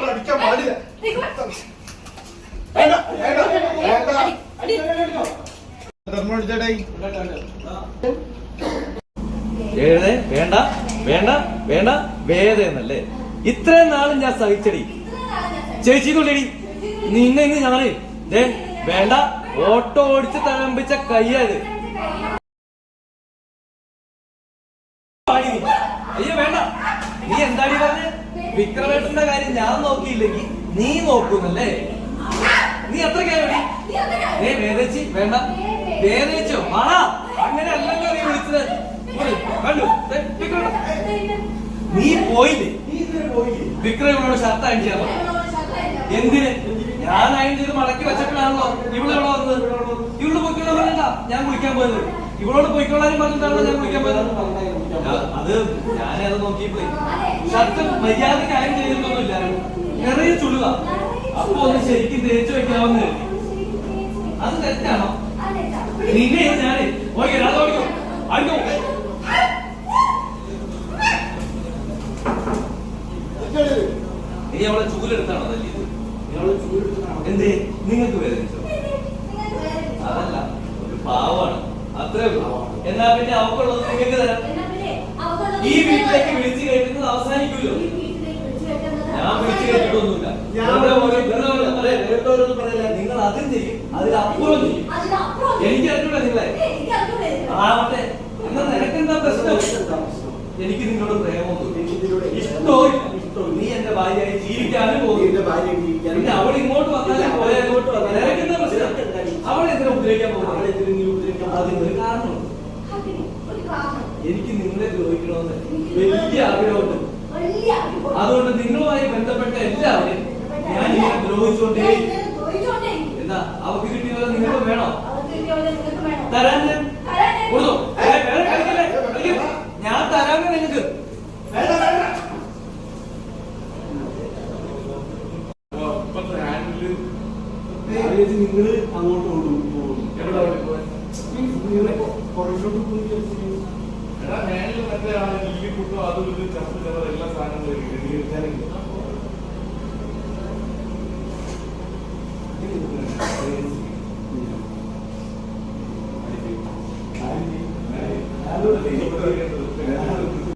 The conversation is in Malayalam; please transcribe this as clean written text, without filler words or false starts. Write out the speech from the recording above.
അടിക്കാൻ പാടില്ല. വേണ്ട വേണ്ട വേണ്ട വേദ എന്നല്ലേ ഇത്രയും നാളും ഞാൻ സഹിച്ചടി. ചേച്ചിന്നുള്ളടി നിന്നെ ഇന്ന് ഞാന് വേണ്ട ഓട്ടോ ഓടിച്ച് തഴമ്പിച്ച കയ്യത്. അയ്യോ വേണ്ട. നീ എന്താടി പറഞ്ഞ് വിക്രമേട്ടന്റെ കാര്യം ഞാൻ നോക്കിയില്ലെങ്കിൽ നീ നോക്കുന്നല്ലേ? നീ അത്ര കേൾവി വേദച്ചി വേണ്ട വേദച്ചോ ആണാ അങ്ങനെ അല്ലല്ലോ നീ വിളിച്ചത്. കണ്ടു നീ പോയില്ലേ? വിക്രമനോട് ഷർട്ട് അയൺ ചെയ്യാൻ എന്തിന്? ഞാൻ അയൺ ചെയ്ത് മടക്കി വെച്ചപ്പോഴാണല്ലോ ഇവിടെ ഇവിടെ വന്നത്. ഇവളോട് പോയിക്കോളാൻ പറഞ്ഞില്ല ഞാൻ കുളിക്കാൻ പോയത്. ഇവളോട് പോയിക്കോളാനും പറഞ്ഞിട്ടാണല്ലോ ഞാൻ കുളിക്കാൻ പോയത്. അത് ഞാനത് നോക്കിയപ്പോയി ഷർട്ട് മര്യാദക്ക് അയൺ ചെയ്തിട്ടൊന്നുമില്ല. നിറയെ ചുടുക. അപ്പൊ ഒന്ന് ശരിക്കും തേച്ചു വെക്കാമെന്ന് കരുതി. അത് തെറ്റാണോ? നിന്നെ ഞാനേ ഓക്കെ അത് ഓടിക്കോ അടിക്കോ. നീ അവളെ ചൂലെടുത്താണോ തല്ലിയത്? എന്തേ നിങ്ങൾക്ക് വേദനിച്ചോ? അതല്ല ഒരു പാവമാണ് അത്രേ ഉള്ളൂ. എന്നാ പിന്നെ അവക്കുള്ളത് നിങ്ങൾക്ക് തരാം. ഈ വീട്ടിലേക്ക് വിളിച്ചു കയറ്റുന്നത് അവസാനിക്കുമല്ലോ. ഞാൻ വിളിച്ചു കേട്ടിട്ടൊന്നുമില്ല. നിങ്ങൾ അതും ചെയ്യും അതിലപ്പുറം ചെയ്യും. എനിക്ക് അറിഞ്ഞൂടാ നിങ്ങളെ ആവട്ടെ. എന്നാ നിനക്കെന്താ പ്രശ്നം? എനിക്ക് നിന്നോട് പ്രേമമൊന്നും ഇഷ്ടോ നീ എന്റെ ഭാര്യയായി ജീവിക്കാനും പോകും. പിന്നെ അവൾ ഇങ്ങോട്ട് വന്നാലും പോയാൽ നിനക്കെന്താ പ്രശ്നം? അവൾ എന്തിനാ ഉപദ്രവിക്കാൻ പോകുന്നത്? അതിനൊരു കാരണമുണ്ട്. എനിക്ക് നിങ്ങളെ ദ്രോഹിക്കണമെന്ന് വലിയ ആഗ്രഹമുണ്ട്. അതുകൊണ്ട് നിങ്ങളുമായി ബന്ധപ്പെട്ട എല്ലാവരെയും ഞാൻ ഇങ്ങനെ ദ്രോഹിച്ചുകൊണ്ടേ. എന്താ അവർക്ക് കിട്ടിയതുപോലെ നിങ്ങൾക്ക് വേണോ? തരാൻ ഞാൻ തരാമോ നിങ്ങൾക്ക്? നിങ്ങള് അങ്ങോട്ട് കൊണ്ടുപോകും. എവിടെ പുറത്തോട്ട് പോയി കൂട്ടോ അതും ഇത് ചർച്ച ചെയ്ത എല്ലാ സാധനങ്ങളും